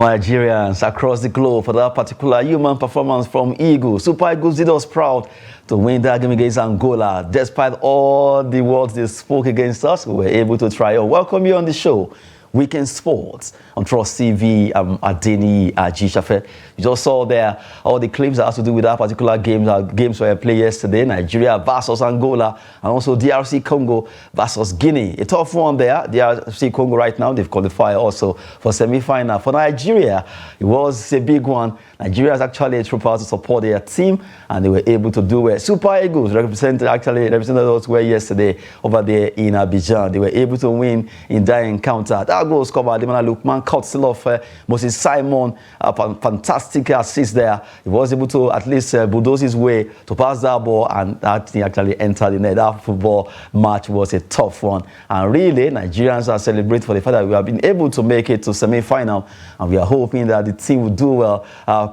Nigerians across the globe for that particular human performance from Eagles. Super Eagles did us proud to win that game against Angola. Despite all the words they spoke against us, we were able to triumph. Welcome you on the show. Weekend Sports on Trust TV. I'm Adeni Ajishafe. You just saw there all the clips that has to do with that particular game. Games were played yesterday. Nigeria versus Angola, and also DRC Congo versus Guinea. A tough one there. DRC Congo right now, they've qualified also for semi-final. For Nigeria, it was a big one. Nigeria is actually a trooper to support their team, and they were able to do it. Super Eagles represented us well yesterday over there in Abidjan. They were able to win in that encounter. That goal scored by Ademana Lukman, cut still off Moses Simon. Fantastic assist there. He was able to at least bulldoze his way to pass that ball, and that thing actually entered the net. That football match was a tough one. And really, Nigerians are celebrating for the fact that we have been able to make it to semi-final, and we are hoping that the team will do well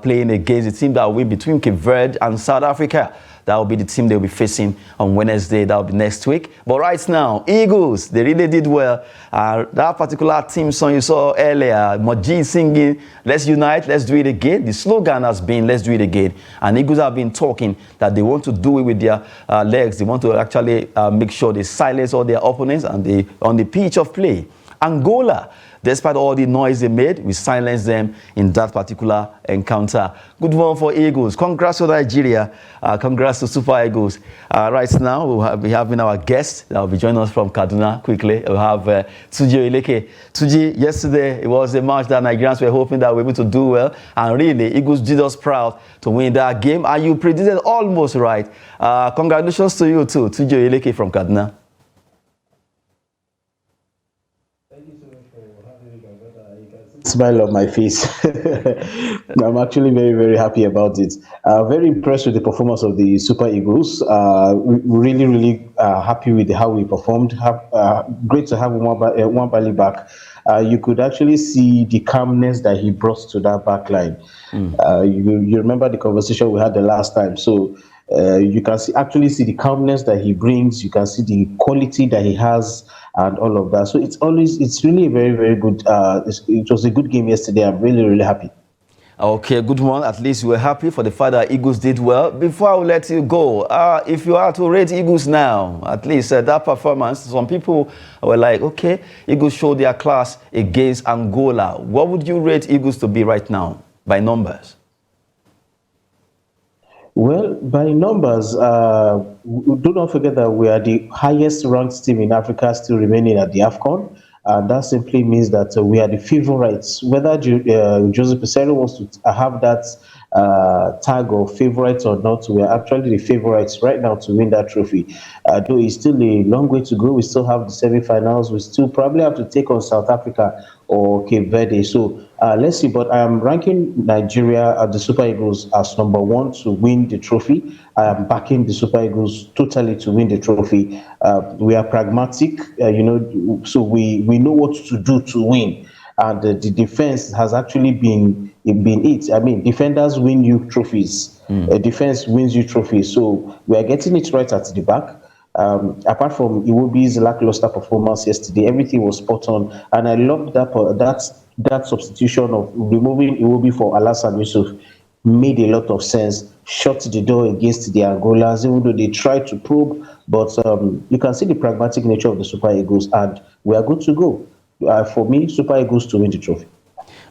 playing against the team that will be between Cape Verde and South Africa. That will be the team they'll be facing on Wednesday. That will be next week. But right now, Eagles, they really did well. That particular team song you saw earlier, Majid singing, "Let's unite, let's do it again." The slogan has been, "Let's do it again." And Eagles have been talking that they want to do it with their legs. They want to actually make sure they silence all their opponents and on the pitch of play. Angola, despite all the noise they made, we silenced them in that particular encounter. Good one for Eagles. Congrats to Nigeria. Congrats to Super Eagles. Right now, we'll be having our guest that will be joining us from Kaduna quickly. We'll have Tuji Ileke. Tuji, yesterday, it was a match that Nigerians were hoping that we were able to do well. And really, Eagles did us proud to win that game. And you predicted almost right. Congratulations to you too, Tuji Ileke from Kaduna. Smile on my face. I'm actually very, very happy about it. Very impressed with the performance of the Super Eagles. Really, really happy with how we performed. Great to have Nwabali back. You could actually see the calmness that he brought to that back line. You remember the conversation we had the last time. So you can actually see the calmness that he brings. You can see the quality that he has and all of that. So it's really a very, very good. It was a good game yesterday. I'm really, really happy. Okay, good one. At least you were happy for the fact that Eagles did well. Before I will let you go, if you are to rate Eagles now, at least that performance, some people were like, okay, Eagles showed their class against Angola. What would you rate Eagles to be right now by numbers? Well, by numbers, do not forget that we are the highest ranked team in Africa still remaining at the AFCON. And that simply means that we are the favorites. Whether Joseph Pesero wants to have that tag of favorites or not, we are actually the favorites right now to win that trophy. Though it's still a long way to go, we still have the semi-finals. We still probably have to take on South Africa or Cape Verde. So let's see. But I am ranking Nigeria at the Super Eagles as number one to win the trophy. I am backing the Super Eagles totally to win the trophy. We are pragmatic, so we know what to do to win. And the defense has actually been it. I mean, defenders win you trophies. Defense wins you trophies. So we are getting it right at the back. Apart from Iwobi's lackluster performance yesterday, everything was spot on, and I loved that substitution of removing Iwobi for Alassane Yusuf made a lot of sense. Shut the door against the Angolans, even though they tried to probe, but you can see the pragmatic nature of the Super Eagles, and we are good to go. For me, Super Eagles to win the trophy.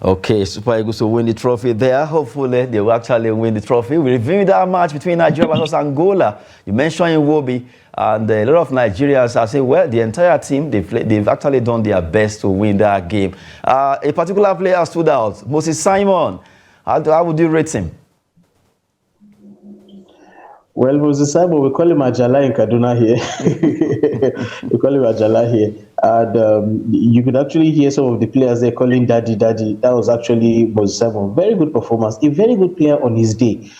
Okay, Super Eagles will win the trophy there. Hopefully, they will actually win the trophy. We reviewed that match between Nigeria versus Angola. You mentioned Iwobi, and a lot of Nigerians are saying, well, the entire team, they've actually done their best to win that game. A particular player stood out, Moses Simon. How would you rate him? Well, Moses Simon, we call him Ajala in Kaduna here. We call him Ajala here. And you could actually hear some of the players there calling Daddy, Daddy. That was actually Moses Simon. Very good performance. A very good player on his day.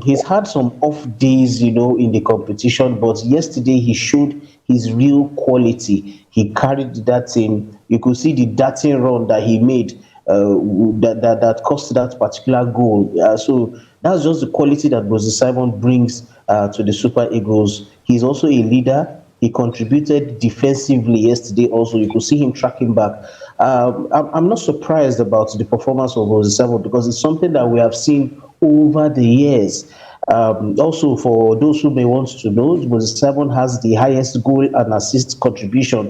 He's had some off days, in the competition. But yesterday, he showed his real quality. He carried that team. You could see the darting run that he made. That cost that particular goal. So that's just the quality that Moses Simon brings to the Super Eagles. He's also a leader. he contributed defensively yesterday. Also, you could see him tracking back. I'm not surprised about the performance of Moses Simon because it's something that we have seen over the years. Also, for those who may want to know, Moses Simon has the highest goal and assist contribution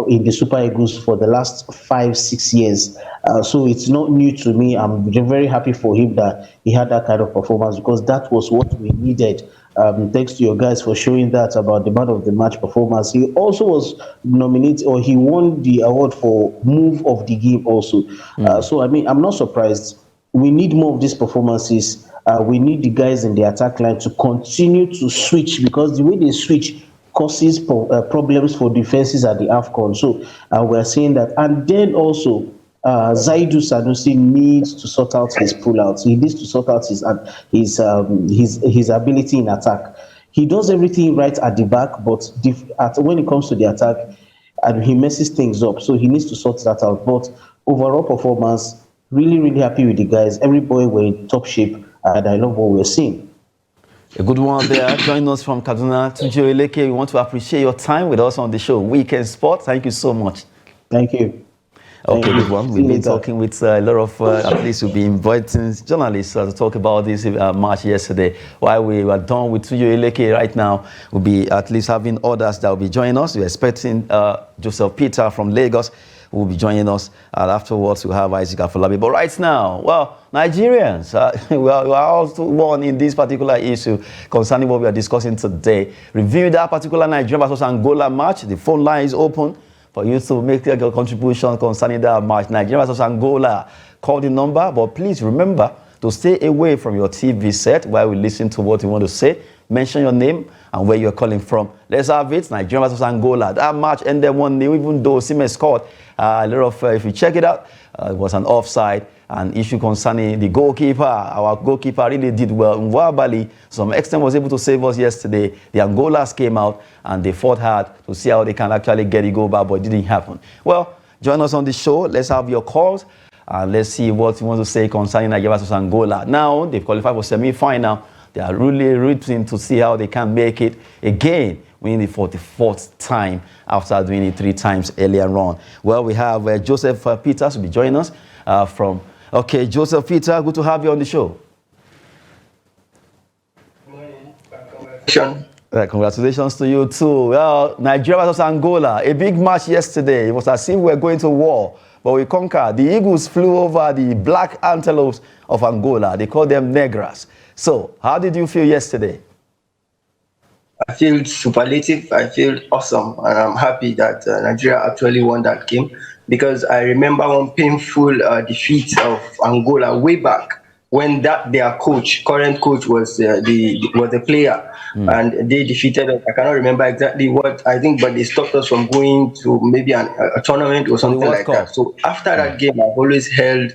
in the Super Eagles for the last 5-6 years. So it's not new to me. I'm very happy for him that he had that kind of performance because that was what we needed. Thanks to your guys for showing that about the man of the match performance. He also was nominated or he won the award for move of the game also. So I mean, I'm not surprised. We need more of these performances. We need the guys in the attack line to continue to switch because the way they switch causes problems for defenses at the AFCON. So we're seeing that. And then also, Zaidu Sanusi needs to sort out his pullouts. He needs to sort out his ability in attack. He does everything right at the back, but when it comes to the attack, and he messes things up. So he needs to sort that out. But overall performance, really, really happy with the guys. Every boy were in top shape, and I love what we're seeing. A good one there. Join us from Kaduna to Eleke. We want to appreciate your time with us on the show, Weekend Sport. Thank you so much. Thank you. Okay, good one. We've been talking with a lot of, at least we'll be inviting journalists to talk about this match yesterday. While we were done with Tujo Eleke right now, we'll be at least having others that will be joining us. We're expecting Joseph Peter from Lagos who will be joining us. And afterwards, we'll have Isaac Afolabi. But right now, well, Nigerians, we are also one in this particular issue concerning what we are discussing today. Review that particular Nigeria versus Angola match. The phone line is open for you to make your contribution concerning that match. Nigeria versus Angola. Call the number, but please remember to stay away from your TV set while we listen to what you want to say. Mention your name and where you're calling from. Let's have it. Nigeria versus Angola. That match ended 1-0, even though Osimhen scored. A lot of, if you check it out, it was an offside. An issue concerning the goalkeeper. Our goalkeeper really did well. Nwabali, to some extent, was able to save us yesterday. The Angolas came out and they fought hard to see how they can actually get the goal back, but it didn't happen. Well, join us on the show. Let's have your calls and let's see what you want to say concerning Nigeria versus Angola. Now, they've qualified for semi-final. They are really rooting to see how they can make it again, winning the 44th time after doing it 3 times earlier on. Well, we have Joseph Peters will be joining us from... Okay, Joseph Peter, good to have you on the show. Congratulations to you too. Well, Nigeria versus Angola, a big match yesterday. It was as if we were going to war, but we conquered. The Eagles flew over the black antelopes of Angola. They call them Negras. So, how did you feel yesterday? I feel superlative. I feel awesome, and I'm happy that Nigeria actually won that game because I remember one painful defeat of Angola way back when their current coach was the player, and they defeated us. I cannot remember exactly what I think, but they stopped us from going to maybe a tournament or something like that. So after that game, I've always held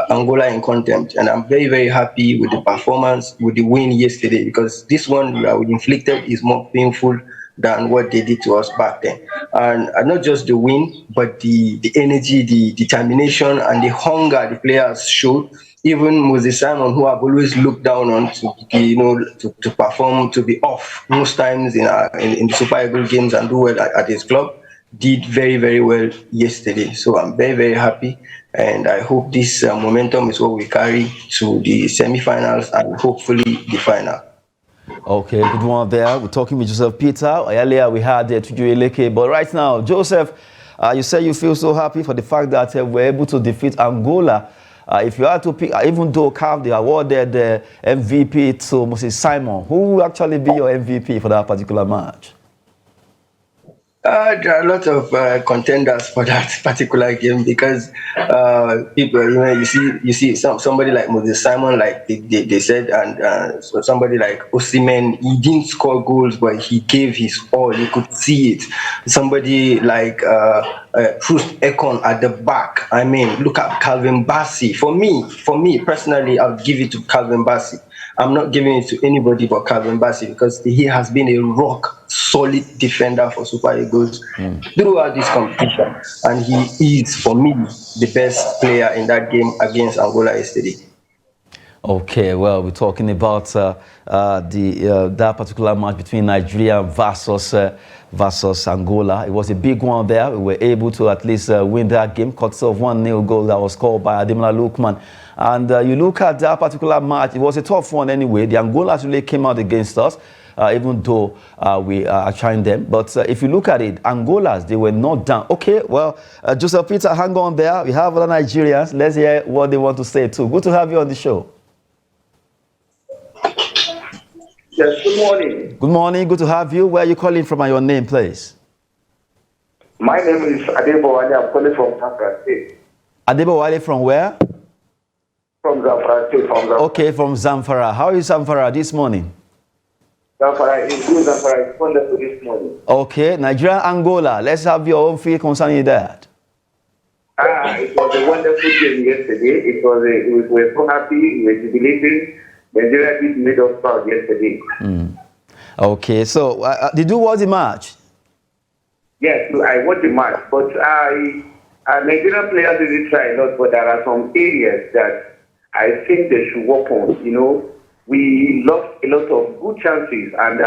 Angola in contempt, and I'm very, very happy with the performance, with the win yesterday, because this one we inflicted is more painful than what they did to us back then. And not just the win, but the energy, the determination, and the hunger the players showed. Even Moses Simon, who I've always looked down on to perform, to be off most times in the Super Eagles games and do well at his club, did very, very well yesterday. So I'm very, very happy. And I hope this momentum is what we carry to the semi-finals and hopefully the final. Okay, good one there. We're talking with Joseph Peter. Earlier we had Tuju Eleke, but right now, Joseph, you say you feel so happy for the fact that we're able to defeat Angola. If you had to pick, even though CAF they awarded the MVP to Moses Simon, who will actually be your MVP for that particular match? There are a lot of contenders for that particular game because people, you see somebody like Moses Simon, like they said, and so somebody like Osimhen, he didn't score goals, but he gave his all. You could see it. Somebody like Trust Ekon at the back. I mean, look at Calvin Bassey. For me personally, I'll give it to Calvin Bassey. I'm not giving it to anybody but Calvin Bassey because he has been a rock solid defender for Super Eagles throughout this competition, and he is, for me, the best player in that game against Angola yesterday. Okay, well, we're talking about that particular match between Nigeria versus Angola. It was a big one there. We were able to at least win that game, courtesy of 1-0 goal that was scored by Ademola Lookman. And you look at that particular match, it was a tough one anyway. The Angolas really came out against us, even though we are trying them. But if you look at it, Angolas, they were not down. Okay, well, Joseph Peter, hang on there. We have other Nigerians. Let's hear what they want to say too. Good to have you on the show. Yes, good morning. Good morning, good to have you. Where are you calling from and your name, please? My name is Adebowale. I'm calling from Zamfara State. Adebowale from where? From Zamfara State. Okay, from Zamfara. How is Zamfara this morning? Zamfara is good. Zamfara is wonderful this morning. Okay, Nigeria, Angola. Let's have your own feel concerning that. It was a wonderful game yesterday. We were so happy. We were jubilating. Nigeria did made us proud yesterday. Okay, so did you watch the match? Yes, I watched the match, but Nigerian players didn't try a lot, but there are some areas that I think they should work on. You know, we lost a lot of good chances, and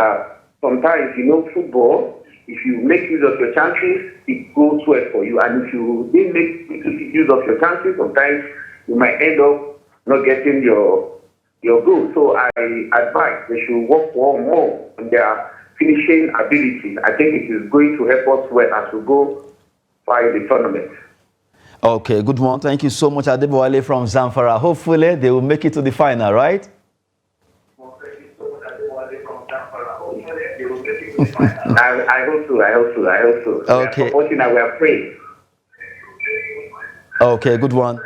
sometimes, you know, football, if you make use of your chances, it goes well for you. And if you didn't make use of your chances, sometimes you might end up not getting your goal. So I advise they should work more on their finishing abilities. I think it is going to help us well as we go by the tournament. Okay, good one. Thank you so much, Adebowale from Zamfara. Hopefully, they will make it to the final, right? I hope so. Okay. We are supporting and we are praying. Okay, good one.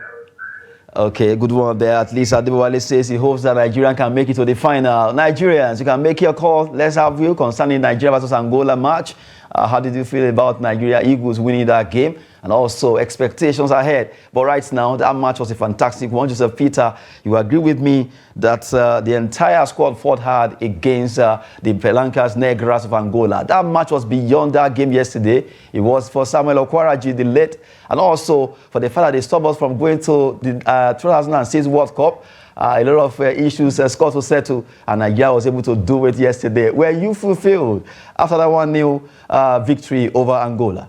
Okay, good one there. At least Adebowale says he hopes that Nigeria can make it to the final. Nigerians, you can make your call. Let's have you concerning Nigeria versus Angola match. How did you feel about Nigeria Eagles winning that game? And also expectations ahead. But right now, that match was a fantastic one. Joseph Peter, you agree with me that the entire squad fought hard against the Pelancas Negras of Angola. That match was beyond that game yesterday. It was for Samuel Okwaraji, the late, and also for the fact that they stopped us from going to the 2006 World Cup. A lot of issues Scott was settled, and Nigeria was able to do it yesterday. Were you fulfilled after that 1-0 victory over Angola?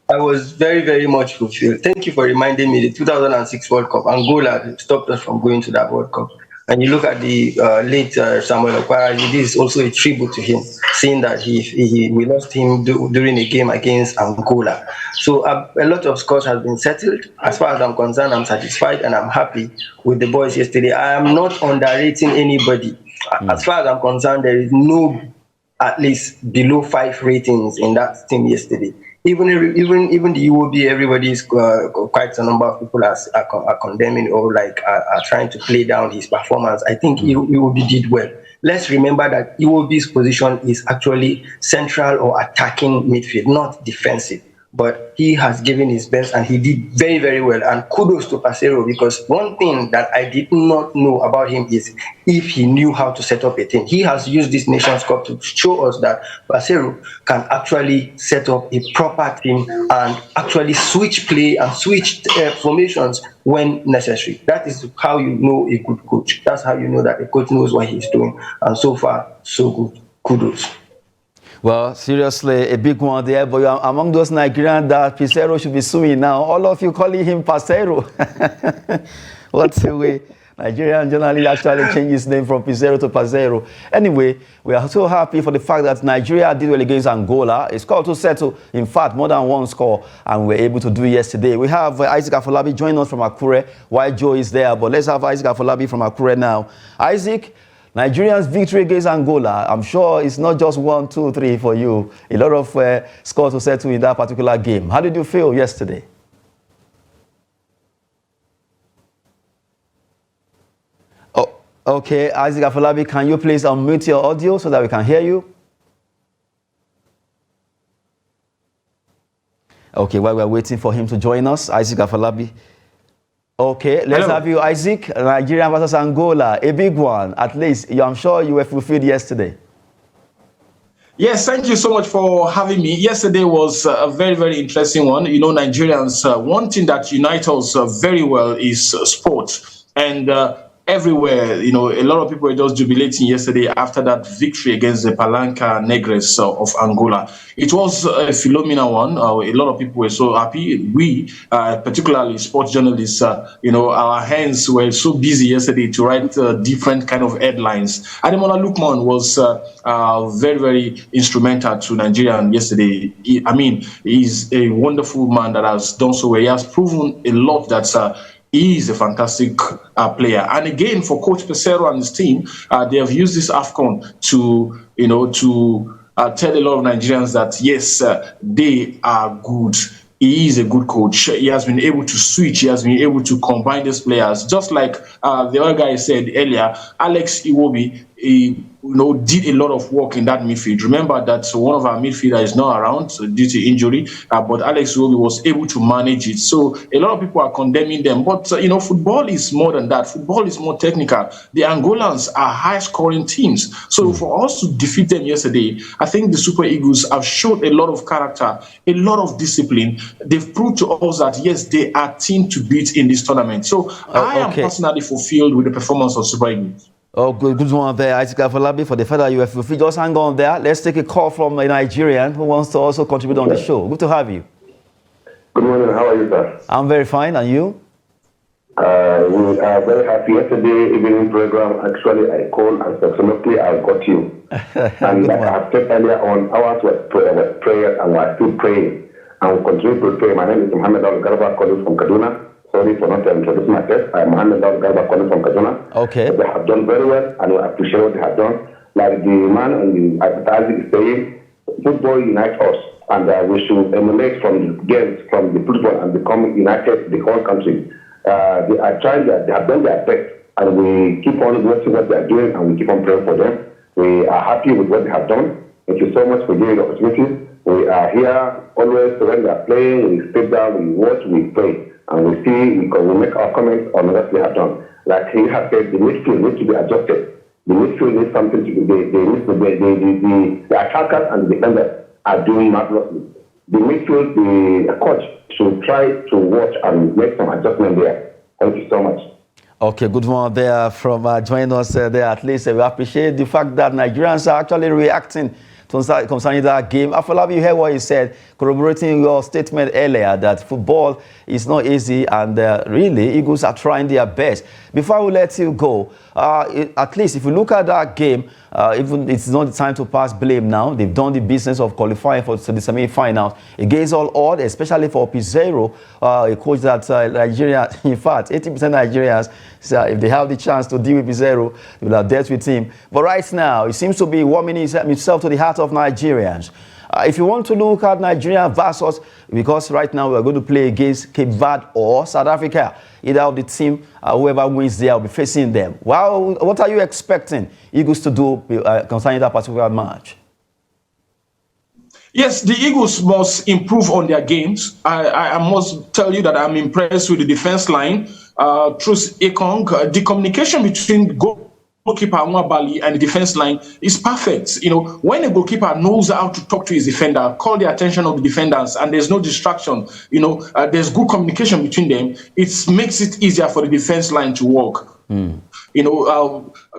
I was very, very much fulfilled. Thank you for reminding me the 2006 World Cup. Angola stopped us from going to that World Cup. And you look at the late Samuel Okwaraji, this is also a tribute to him, seeing that we lost him during a game against Angola. So a lot of scores has been settled. As far as I'm concerned, I'm satisfied and I'm happy with the boys yesterday. I am not underrating anybody. As far as I'm concerned, there is no at least below 5 ratings in that team yesterday. Even the UOB, everybody is quite a number of people are condemning or are trying to play down his performance. I think UOB did well. Let's remember that UOB's position is actually central or attacking midfield, not defensive. But he has given his best and he did very, very well. And kudos to Pasero, because one thing that I did not know about him is if he knew how to set up a team. He has used this Nations Cup to show us that Pasero can actually set up a proper team and actually switch play and switch formations when necessary. That is how you know a good coach. That's how you know that a coach knows what he's doing. And so far, so good. Kudos. Well, seriously, a big one there. But you're among those Nigerians that Pizarro should be suing now. All of you calling him Pizarro. What's the way? Nigerian generally actually changed his name from Pizarro to Pizarro. Anyway, we are so happy for the fact that Nigeria did well against Angola. It's scored to settle, in fact, more than one score, and we were able to do it yesterday. We have Isaac Afolabi joining us from Akure, while Joe is there. But let's have Isaac Afolabi from Akure now. Isaac, Nigeria's victory against Angola, I'm sure it's not just 1, 2, 3 for you. A lot of scores to settle in that particular game. How did you feel yesterday? Oh, okay, Isaac Afolabi, can you please unmute your audio so that we can hear you? Okay, while we're waiting for him to join us, Isaac Afolabi. Okay, let's have you, Isaac. Nigeria versus Angola, a big one. At least, I'm sure you were fulfilled yesterday. Yes, thank you so much for having me. Yesterday was a very, very interesting one. You know, Nigerians, one thing that unites us very well is sport. And everywhere. You know, a lot of people were just jubilating yesterday after that victory against the Palanca Negres of Angola. It was a phenomenal one. A lot of people were so happy. We, particularly sports journalists, you know, our hands were so busy yesterday to write different kind of headlines. Ademola Lookman was very, very instrumental to Nigeria yesterday. He's a wonderful man that has done so well. He has proven a lot that he is a fantastic player. And again, for Coach Pesero and his team, they have used this AFCON to, you know, to tell a lot of Nigerians that, yes, they are good. He is a good coach. He has been able to switch. He has been able to combine these players. Just like the other guy said earlier, Alex Iwobi, he did a lot of work in that midfield. Remember that one of our midfielders is not around due to injury, but Alex Iwobi was able to manage it. So a lot of people are condemning them. But, football is more than that. Football is more technical. The Angolans are high-scoring teams. So for us to defeat them yesterday, I think the Super Eagles have showed a lot of character, a lot of discipline. They've proved to us that, yes, they are team to beat in this tournament. So I am personally fulfilled with the performance of Super Eagles. Oh, good one there, Isaac Afolabi, for the fact that you have fulfilled. Just hang on there. Let's take a call from a Nigerian who wants to also contribute on the show. Good to have you. Good morning. How are you, sir? I'm very fine. And you? We are very happy. Yesterday evening program, actually, I called and absolutely I got you. And like I have said earlier on, ours was prayer and we are still praying. And we continue to pray. My name is Mohammed Al-Garba, calling from Kaduna. Sorry for not introducing myself. I'm Mohammed Al-Garba, calling from Kaduna. Okay. But they have done very well, and we appreciate what they have done. Like the man on the advertising is saying, football unites us, and we should emulate from the games, from the football, and become united, the whole country. They are trying, they have done their best, and we keep on watching what they are doing, and we keep on praying for them. We are happy with what they have done. Thank you so much for giving the opportunity. We are here always when they are playing. We sit down, we watch, we pray. And we see, we make our comments on what they have done. Like he has said, the midfield needs to be adjusted. The midfield needs something to be, the attackers and the defenders are doing marvelously. The midfield, the coach should try to watch and make some adjustment there. Thank you so much. Okay, good one there from joining us there. At least we appreciate the fact that Nigerians are actually reacting concerning that game. Afolabi, you heard what he said, corroborating your statement earlier that football is not easy and really Eagles are trying their best. Before we let you go, at least if you look at that game, even it's not the time to pass blame now. They've done the business of qualifying for the semi-finals against all odds, especially for Pizarro, a coach that Nigeria, in fact, 80% Nigerians, if they have the chance to deal with Pizarro, they will have dealt with him. But right now, he seems to be warming himself to the heart of Nigerians. If you want to look at Nigeria versus, because right now we're going to play against Cape Verde or South Africa, either of the team, whoever wins there will be facing them. Well, what are you expecting Eagles to do concerning that particular match? Yes, the Eagles must improve on their games. I must tell you that I'm impressed with the defense line. Truth Ekong, the communication between goalkeeper Nwabali and the defense line is perfect. When a goalkeeper knows how to talk to his defender, call the attention of the defenders, and there's no distraction, there's good communication between them, it makes it easier for the defense line to work.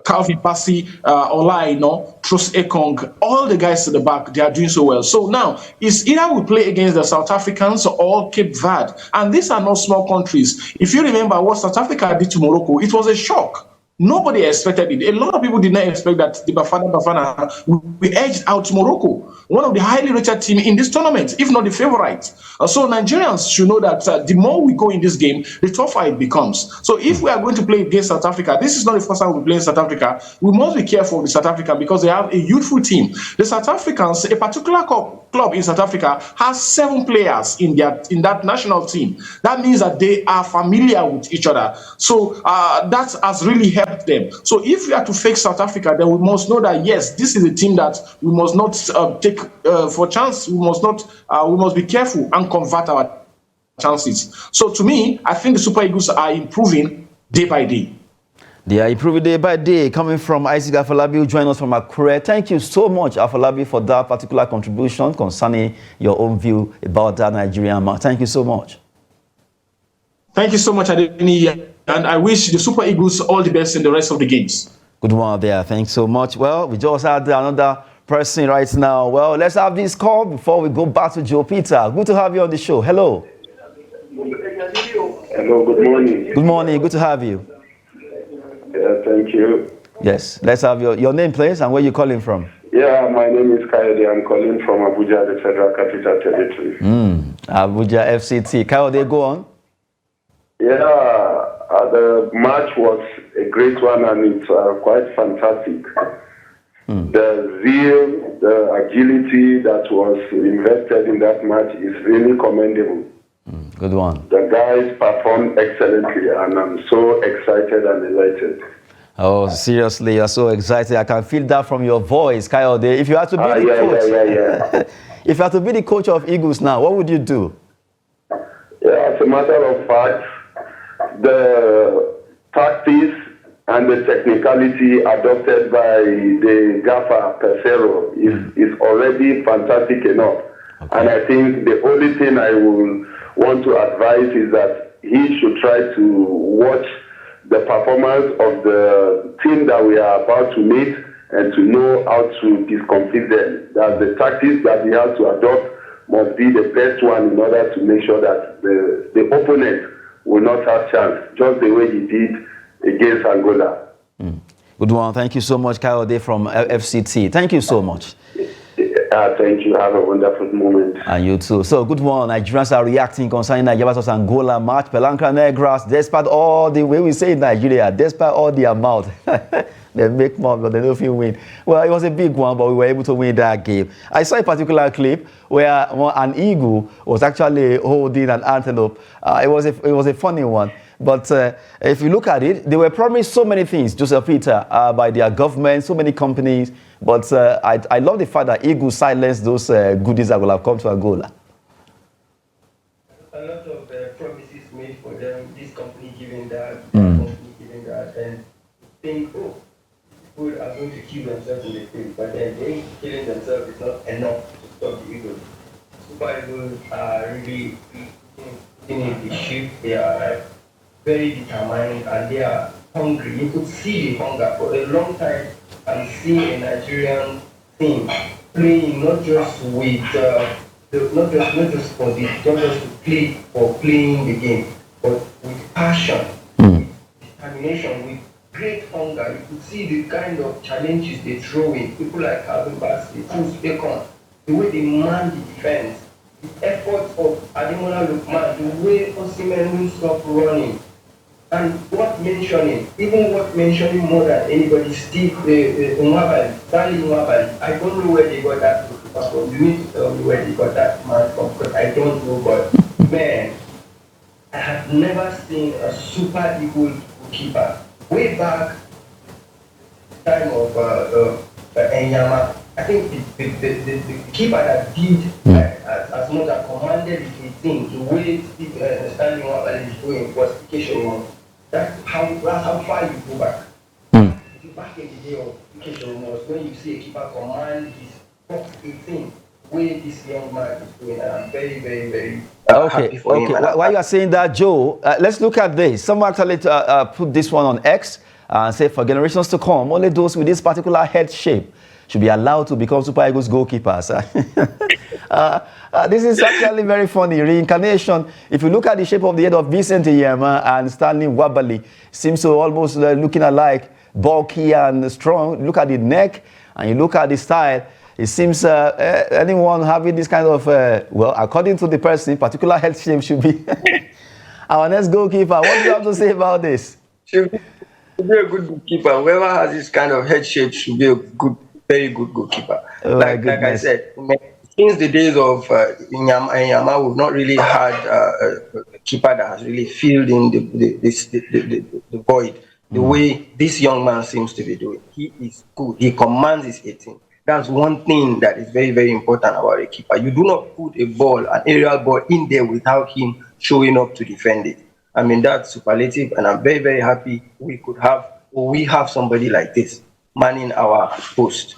Calvin Bassi, Ola, Trust Ekong, all the guys at the back, they are doing so well. So now, it's either we play against the South Africans or Cape Verde. And these are not small countries. If you remember what South Africa did to Morocco, it was a shock. Nobody expected it. A lot of people did not expect that the Bafana will be edged out Morocco, one of the highly rated teams in this tournament, if not the favorite. So Nigerians should know that the more we go in this game, the tougher it becomes. So if we are going to play against South Africa, this is not the first time we play in South Africa, we must be careful with South Africa because they have a youthful team. The South Africans, a particular club in South Africa, has 7 players in that national team. That means that they are familiar with each other. So that has really helped them. So if we are to face South Africa, then we must know that yes, this is a team that we must not take for chance. We must be careful and convert our chances. So to me, I think the Super Eagles are improving day by day. They are improving day by day. Coming from Isaac Afolabi, who joined us from Akure. Thank you so much, Afolabi, for that particular contribution concerning your own view about that Nigerian match. Thank you so much. Thank you so much, Adeni. and I wish the Super Eagles all the best in the rest of the games. Good one there. Thanks so much. Well, we just had another person right now. Well, let's have this call before we go back to Joe Peter. Good to have you on the show. Hello. Hello, good morning. Good morning. Good to have you. Yeah, thank you. Yes. Let's have your name, please, and where you're calling from. Yeah, my name is Kayode. I'm calling from Abuja, the Federal Capital Territory. Abuja FCT. Kayode, go on. Yeah, the match was a great one and it's quite fantastic. The zeal, the agility that was invested in that match is really commendable. Good one. The guys performed excellently and I'm so excited and elated. Oh, seriously, you're so excited. I can feel that from your voice, Kayode. If you had to be the coach, if you had to be the coach of Eagles now, what would you do? Yeah, as a matter of fact, the tactics and the technicality adopted by the gaffer Pesero is already fantastic enough. Okay. And I think the only thing I will want to advise is that he should try to watch the performance of the team that we are about to meet and to know how to discomfit them. That the tactics that we have to adopt must be the best one in order to make sure that the opponent will not have chance, just the way he did against Angola. Good one. Thank you so much, Kayode from FCT. Thank you so much. Thank you. Have a wonderful moment. And you too. So, good one. Nigerians are reacting concerning Nigeria vs Angola match. Pelanka Negras, despite all the way we say in Nigeria, despite all the amount, they make more, but they don't feel win. Well, it was a big one, but we were able to win that game. I saw a particular clip where an eagle was actually holding an antelope. It was a funny one. But if you look at it, they were promised so many things, Joseph Peter, by their government, so many companies. But I love the fact that Eagle silenced those goodies that will have come to Angola. A lot of promises made for them, this company giving that, company giving that, and think, oh, people are going to kill themselves in the field. But then they killing themselves is not enough to stop the Eagles. Super Eagles are really in the ship. They are very determined and they are hungry. You could see the hunger for a long time. I'm seeing a Nigerian team playing not just with not just to play for playing the game, but with passion, with determination, with great hunger. You could see the kind of challenges they throw in. People like Calvin Bassey, Truth Bacon, the way they man the defense, the effort of Ademola Lookman, the way Osimhen will stop running. And what mentioning more than anybody, Steve Nwabali, Stanley Nwabali. I don't know where they got that from. You need to tell me where they got that man from, because I don't know. But man, I have never seen a Super Eagle keeper. Way back time of Enyama, I think the keeper that did as much as commanded the 18, the way Stanley Nwabali is doing was Ikesho. That's how far you go back. Back in the day of Ikesho was when you see a keeper command his box 18, where this young man is doing, and I'm very, very, very happy for him. While you are saying that, Joe, let's look at this. Someone actually put this one on X and say, for generations to come, only those with this particular head shape should be allowed to become Super Eagles goalkeepers. This is actually very funny. Reincarnation, if you look at the shape of the head of Vincent Iyema and Stanley Nwabali, seems to almost looking alike, bulky and strong. Look at the neck and you look at the style. It seems anyone having this kind of, well, according to the person, particular head shape should be our next goalkeeper. What do you have to say about this? Should be a good goalkeeper. Whoever has this kind of head shape should be a very good goalkeeper. Like I said, since the days of Inyama, we've not really had a keeper that has really filled in the void the way this young man seems to be doing. He is good. He commands his 18. That's one thing that is very, very important about a keeper. You do not put a ball, an aerial ball, in there without him showing up to defend it. I mean, that's superlative, and I'm very, very happy we have somebody like this manning our post.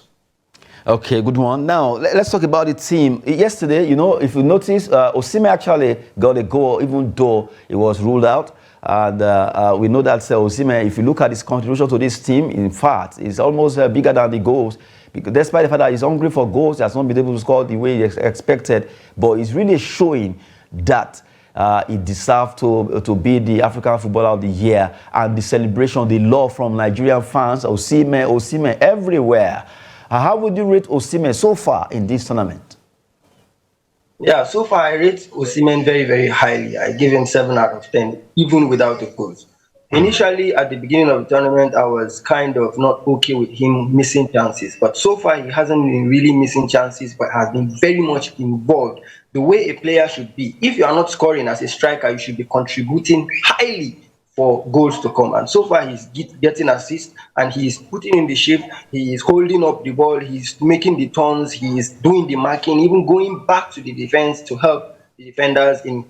Okay, good one. Now, let's talk about the team. Yesterday, you know, if you notice, Osimhen actually got a goal, even though it was ruled out. And we know that Osimhen, if you look at his contribution to this team, in fact, is almost bigger than the goals. Because despite the fact that he's hungry for goals, he has not been able to score the way he expected. But he's really showing that he deserved to be the African Footballer of the Year. And the celebration, the love from Nigerian fans, Osimhen everywhere. How would you rate Osimhen so far in this tournament? Yeah, so far I rate Osimhen very, very highly. I give him 7 out of 10, even without the goals. Initially, at the beginning of the tournament, I was kind of not okay with him missing chances. But so far, he hasn't been really missing chances, but has been very much involved. The way a player should be. If you are not scoring as a striker, you should be contributing highly for goals to come. And so far, he's getting assists and he's putting in the shift. He is holding up the ball. He's making the turns. He's doing the marking, even going back to the defense to help the defenders in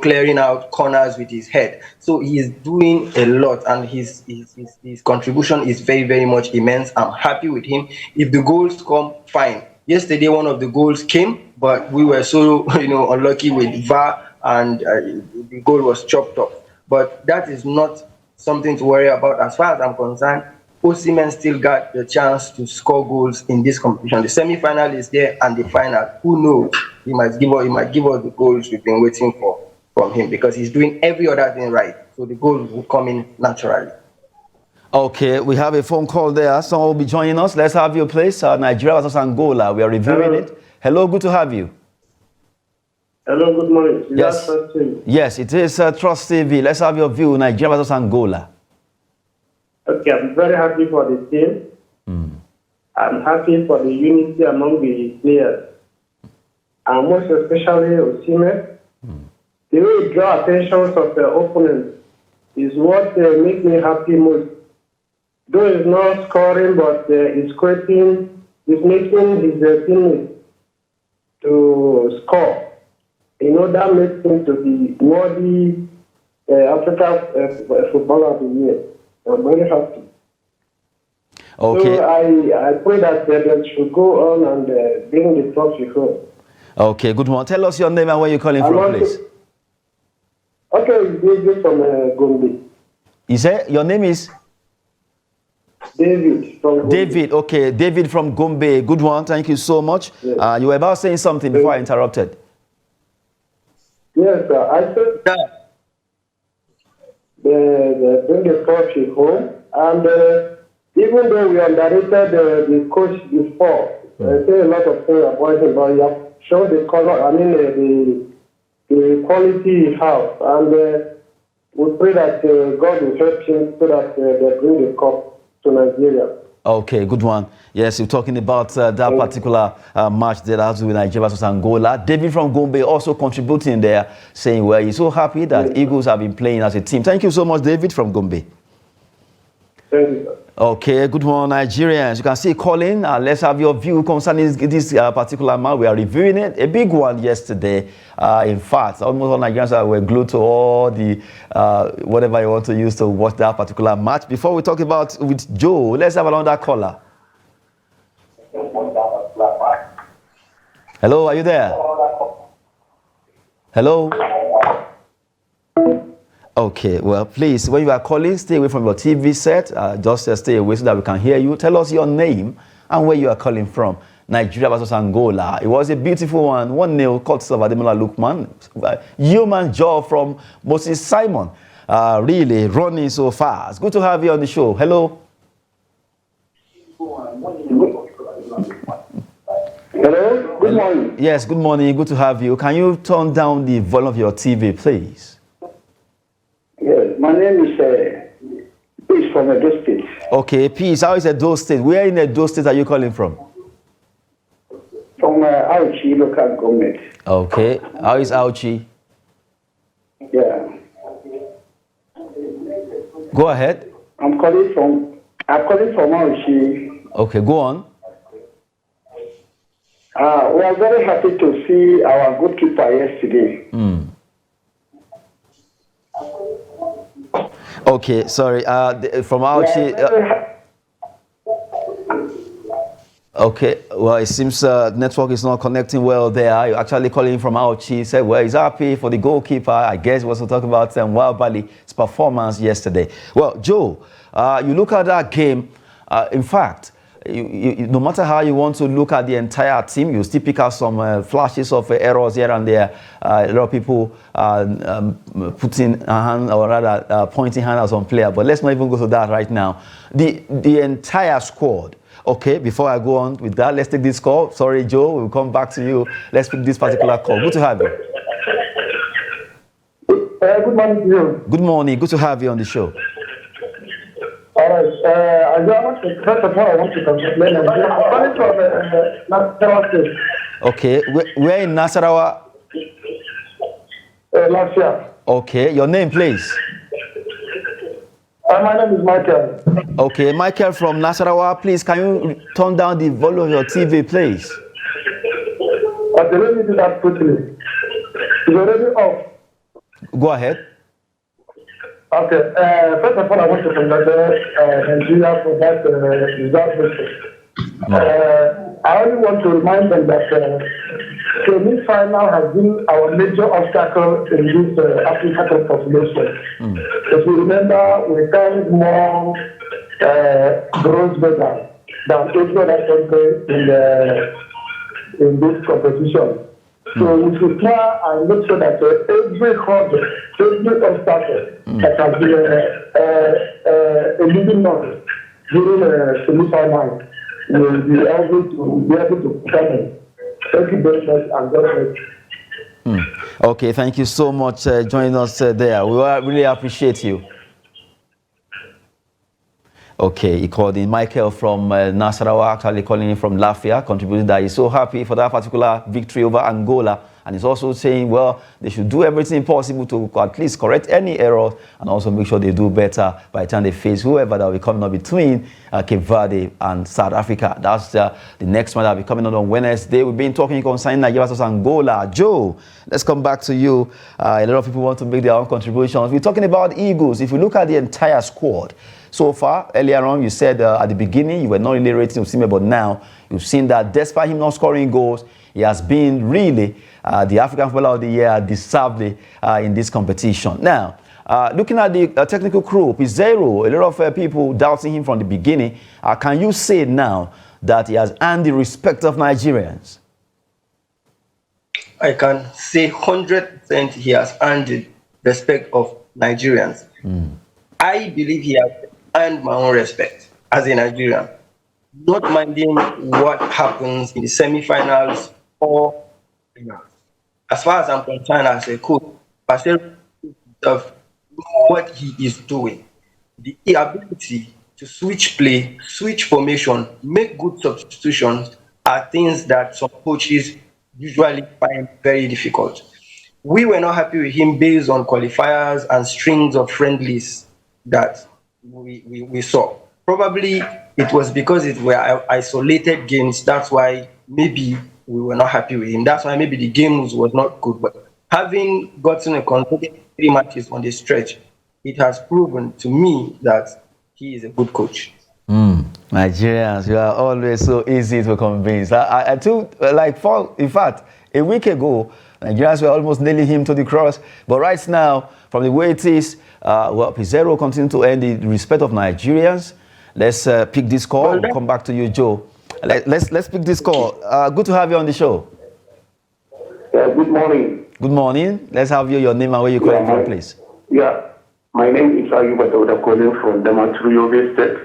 clearing out corners with his head. So he's doing a lot, and his contribution is very, very much immense. I'm happy with him. If the goals come, fine. Yesterday, one of the goals came, but we were so unlucky with VAR, and the goal was chopped off. But that is not something to worry about as far as I'm concerned. Osimhen still got the chance to score goals in this competition. The semi-final is there, and the final, who knows? He might give us the goals we've been waiting for from him, because he's doing every other thing right. So the goals will come in naturally. Okay, we have a phone call there. Someone will be joining us. Let's have your place. Nigeria versus Angola. We are reviewing it. Hello, good to have you. Hello, good morning. Yes. Yes, it is Trust TV. Let's have your view. Nigeria versus Angola. Okay, I'm very happy for the team. I'm happy for the unity among the players. And most especially Osimhen. The way he draw attention of the opponents is what makes me happy most. Though he's not scoring, but he's creating, he's making his teammates to score. That makes him to be worthy African Footballer of the Year. I'm very happy. Okay. So I pray that they should go on and bring the trophy home. Okay, good one. Tell us your name and where you're calling from, please. Okay, David from Gombe. You say your name is? David from Gombe. David, okay. David from Gombe. Good one. Thank you so much. Yes. You were about saying something before I interrupted. Yes, sir. I said that they bring the trophy home. And even though we underrated the coach before, I say a lot of things about him, but he has shown the color, the quality he has. And we pray that God will help him so that they bring the cup to Nigeria. Okay, good one. Yes, you're talking about that particular match that has to do with Nigeria versus Angola. David from Gombe also contributing there, saying, well, he's so happy that Eagles have been playing as a team. Thank you so much, David from Gombe. Thank you, sir. Okay, good one, Nigerians. You can see calling. Let's have your view concerning this particular match. We are reviewing it. A big one yesterday. In fact, almost all Nigerians were glued to all the whatever you want to use to watch that particular match. Before we talk about with Joe, let's have another caller. Hello, are you there? Hello? Okay, well, please, when you are calling, stay away from your TV set. Just stay away so that we can hear you. Tell us your name and where you are calling from. Nigeria versus Angola. It was a beautiful one. 1-0, courtesy of Ademola Lookman. Human jaw from Moses Simon. Really running so fast. Good to have you on the show. Hello. Hello, good morning. Yes, good morning. Good to have you. Can you turn down the volume of your TV, please? Yes, my name is Peace from Edo State. Okay, Peace. How is Edo State? Where in Edo State are you calling from? From Auchi local government. Okay. How is Auchi? Yeah. Go ahead. I'm calling from Auchi. Okay, go on. We are very happy to see our goalkeeper yesterday. Okay, sorry. From Auchi. Okay, well, it seems network is not connecting well there. You're actually calling from Auchi. He said, well, he's happy for the goalkeeper. I guess he was to talk about Wild Bali's performance yesterday. Well, Joe, you look at that game. In fact, no matter how you want to look at the entire team, you still pick out some flashes of errors here and there. A lot of people putting a hand, or rather pointing hand at some player. But let's not even go to that right now. The entire squad. Okay, before I go on with that, let's take this call. Sorry, Joe, we'll come back to you. Let's pick this particular call. Good to have you. Good morning to you. Good morning. Good to have you on the show. All right. First of all, I want to congratulate you. I'm calling from Nasarawa State. Okay, we're in Nasarawa. Last year. Okay, your name, please. My name is Michael. Okay, Michael from Nasarawa, please, can you turn down the volume of your TV, please? Okay, let me do that quickly. It's already off. Go ahead. Okay, first of all, I want to congratulate Nigeria for that result victory. I only want to remind them that semi-final has been our major obstacle in this African population. If you remember, we carried more bronze medals than any other country in this competition. So we should try and make sure that every hurdle, every obstacle that has been a leading on during the semi-final will be able to come in. Thank you very much, and God bless. Okay, thank you so much joining us there. We really appreciate you. Okay, he called in Michael from Nasarawa, actually calling in from Lafia, contributing that he's so happy for that particular victory over Angola. And he's also saying, well, they should do everything possible to at least correct any errors and also make sure they do better by the time they face whoever that will be coming up between Cape Verde and South Africa. That's the next one that will be coming on Wednesday. We've been talking concerning Nigeria versus Angola. Joe, let's come back to you. A lot of people want to make their own contributions. We're talking about Eagles. If you look at the entire squad, so far, earlier on, you said at the beginning you were not really rating Osimhen, but now you've seen that despite him not scoring goals, he has been really the African Footballer of the Year deservedly in this competition. Now, looking at the technical crew, Pizarro, a lot of people doubting him from the beginning. Can you say now that he has earned the respect of Nigerians? I can say 100% he has earned the respect of Nigerians. I believe he has earned my own respect as a Nigerian, not minding what happens in the semi-finals or finals. As far as I'm concerned as a coach, of what he is doing, the ability to switch play, switch formation, make good substitutions are things that some coaches usually find very difficult. We were not happy with him based on qualifiers and strings of friendlies that we saw. Probably it was because it were isolated games. That's why maybe we were not happy with him. That's why maybe the game was not good. But having gotten a consecutive 3 matches on the stretch, it has proven to me that he is a good coach. Nigerians, you are always so easy to convince. I took, in fact, a week ago, Nigerians were almost nailing him to the cross. But right now, from the way it is, Pizarro continues to earn the respect of Nigerians. Let's pick this call. We'll come back to you, Joe. Let's pick this call. Good to have you on the show. Good morning. Good morning. Let's have your name and where you're calling from, please. Yeah, my name is Ayuba Dauda, calling from Damaturu, State.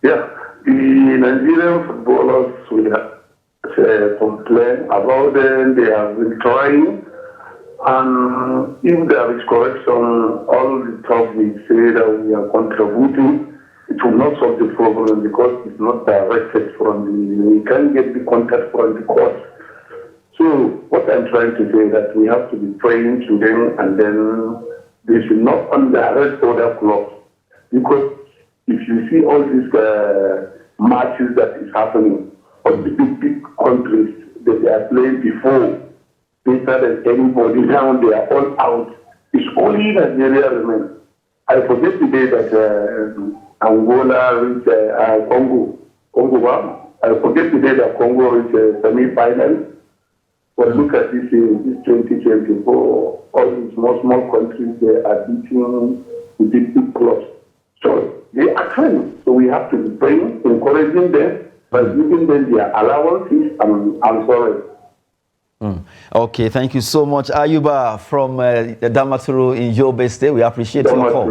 Yeah, the Nigerian footballers will complain about them. They have been trying, and if there is correction, all the talk we say that we are contributing, it will not solve the problem because it's not directed from we can't get the contact from the court. So what I'm trying to say is that we have to be praying to them, and then they should not underrate other clubs, because if you see all these matches that is happening on the big countries that they are playing before, better than anybody, now they are all out. It's only Nigeria remains. I forget the day that Angola reached Congo Congo. I forget today that Congo is a semi-final. But look at this in 2024, all these small countries, they are beating the big clubs. So they are trying. So we have to be praying, encouraging them, but giving them their allowances. I'm sorry. Okay, thank you so much, Ayuba from Damaturu in Yobe State. We appreciate your call.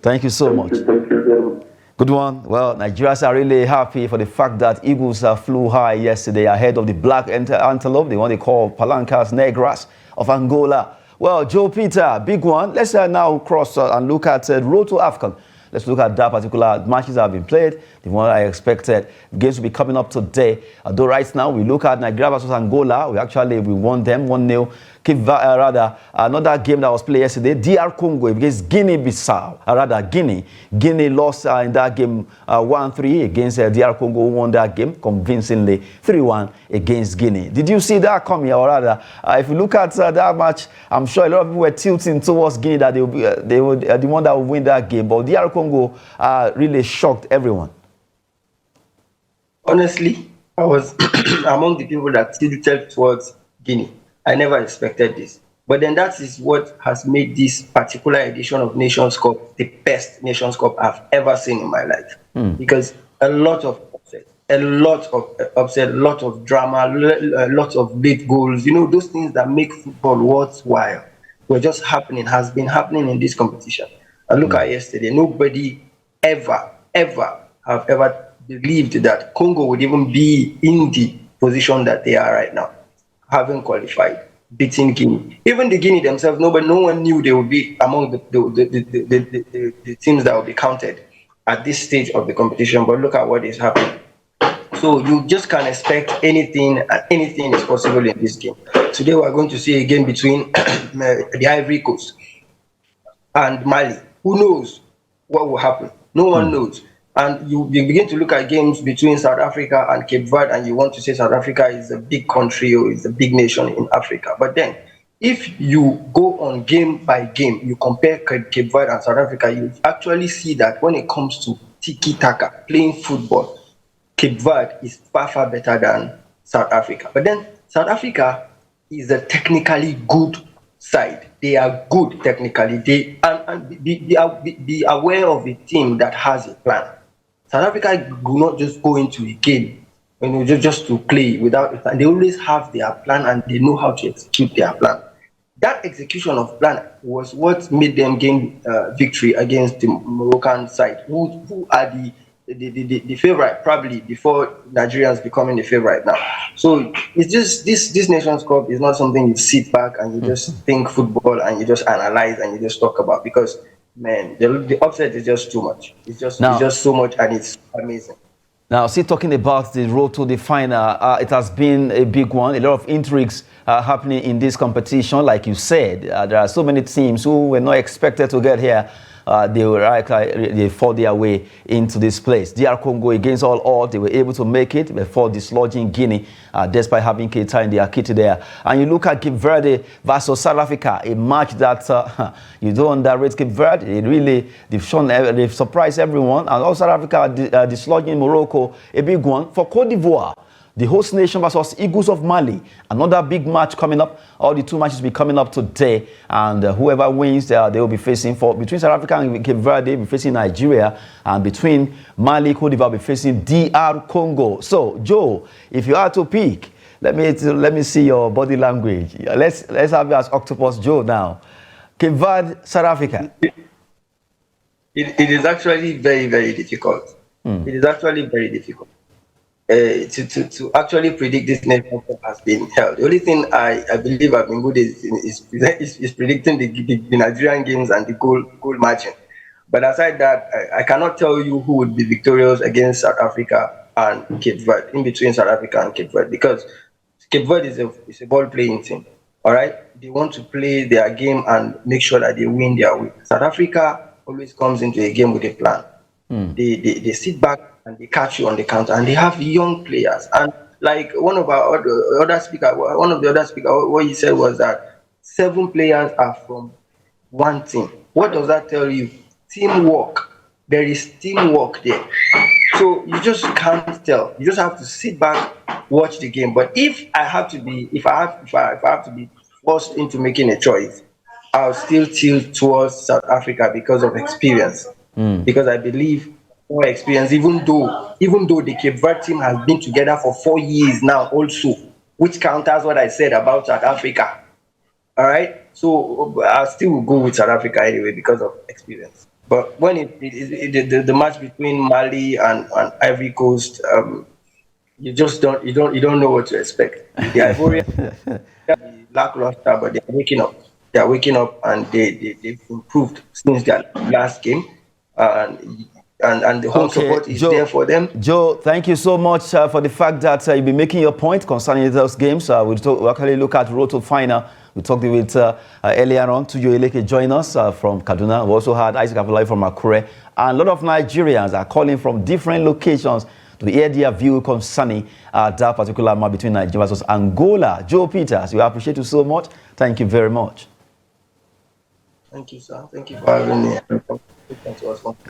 Thank you so much. Thank you very much. Good one. Well, Nigerians are really happy for the fact that Eagles flew high yesterday ahead of the black antelope, the one they call Palancas Negras of Angola. Well, Joe Peter, big one. Let's now cross and look at Road to AFCON. Let's look at that particular matches that have been played. The one I expected. The games will be coming up today. Although right now we look at Nigeria versus Angola. We won them 1-0. Another game that was played yesterday, DR Congo against Guinea-Bissau. Guinea lost in that game 1-3 against DR Congo, who won that game convincingly 3-1 against Guinea. Did you see that coming? Or rather, if you look at that match, I'm sure a lot of people were tilting towards Guinea that they would the one that would win that game. But DR Congo really shocked everyone. Honestly, I was among the people that tilted towards Guinea. I never expected this. But then that is what has made this particular edition of Nations Cup the best Nations Cup I've ever seen in my life. Because a lot of upset, a lot of drama, a lot of late goals, those things that make football worthwhile has been happening in this competition. And look at yesterday, nobody ever have ever believed that Congo would even be in the position that they are right now, having qualified, beating Guinea. Even the Guinea themselves, no one knew they would be among the teams that will be counted at this stage of the competition. But look at what is happening. So you just can't expect anything, and anything is possible in this game. Today we are going to see a game between the Ivory Coast and Mali. Who knows what will happen? No one knows. And you begin to look at games between South Africa and Cape Verde, and you want to say South Africa is a big country or is a big nation in Africa. But then, if you go on game by game, you compare Cape Verde and South Africa, you actually see that when it comes to tiki-taka, playing football, Cape Verde is far be than South Africa. But then, South Africa is a technically good side. They are good technically. Be aware of a team that has a plan. South Africa do not just go into a game, just to play without a plan. They always have their plan and they know how to execute their plan. That execution of plan was what made them gain victory against the Moroccan side, who are the favorite probably before Nigerians becoming the favorite now. So it's just this Nations Cup is not something you sit back and you just think football and you just analyze and you just talk about, because man, the upset is just too much. It's just so much, and it's amazing. Now, talking about the road to the final, it has been a big one. A lot of intrigues happening in this competition. Like you said, there are so many teams who were not expected to get here. They fought their way into this place. DR Congo, against all odds, they were able to make it before dislodging Guinea, despite having Keita in their kitty there. And you look at Cape Verde versus South Africa, a match that you don't underrate Cape Verde. They've surprised everyone. And also South Africa dislodging Morocco, a big one. For Cote d'Ivoire, the host nation versus Eagles of Mali. Another big match coming up. All the two matches will be coming up today. And whoever wins, they will be facing between South Africa and Cape Verde, they will be facing Nigeria. And between Mali, Cote d'Ivoire, will be facing DR Congo. So, Joe, if you are to pick, let me see your body language. Let's have you as Octopus Joe now. Cape Verde, South Africa. It is actually very, very difficult. It is actually very difficult. To actually predict this Nations Cup has been held. The only thing I believe I've been good is predicting the Nigerian games and the goal margin. But aside that, I cannot tell you who would be victorious against South Africa and Cape Verde, in between South Africa and Cape Verde, because Cape Verde is a ball-playing team. All right, they want to play their game and make sure that they win their way. South Africa always comes into a game with a plan. They sit back and they catch you on the counter, and they have young players. And like one of the other speakers, what he said was that 7 players are from one team. What does that tell you? Teamwork. There is teamwork there. So you just can't tell. You just have to sit back, watch the game. But if I have to be, if I have to be forced into making a choice, I'll still tilt towards South Africa because of experience. Because I believe more experience, even though the Cape Verde team has been together for 4 years now, also, which counters what I said about South Africa. All right, so I still will go with South Africa anyway because of experience. But when the match between Mali and Ivory Coast, you don't know what to expect. The Ivorians lackluster, but they're waking up. They're waking up, and they've improved since their last game, and and the home Okay, support is there for them. Joe, thank you so much for the fact that you've been making your point concerning those games. We'll actually look at Road to Final. We talked with earlier on to Eleke join us from Kaduna. We also had Isaac Abdullahi from Akure. And a lot of Nigerians are calling from different locations to hear their view concerning that particular match between Nigeria versus Angola. Joe Peters, we appreciate you so much. Thank you very much. Thank you, sir. Thank you for having me.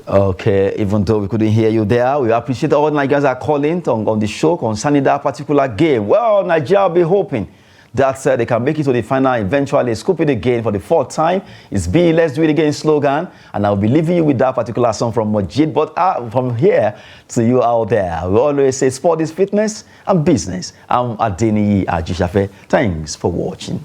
Okay, even though we couldn't hear you there, we appreciate all Nigerians are calling on the show concerning that particular game. Well, Nigeria will be hoping that they can make it to the final, eventually scoop it again for the 4th time. It's be Let's Do It Again slogan, and I'll be leaving you with that particular song from Majid. But from here to you out there, we always say sport is fitness and business. I'm Adeniyi Ajishafe. Thanks for watching.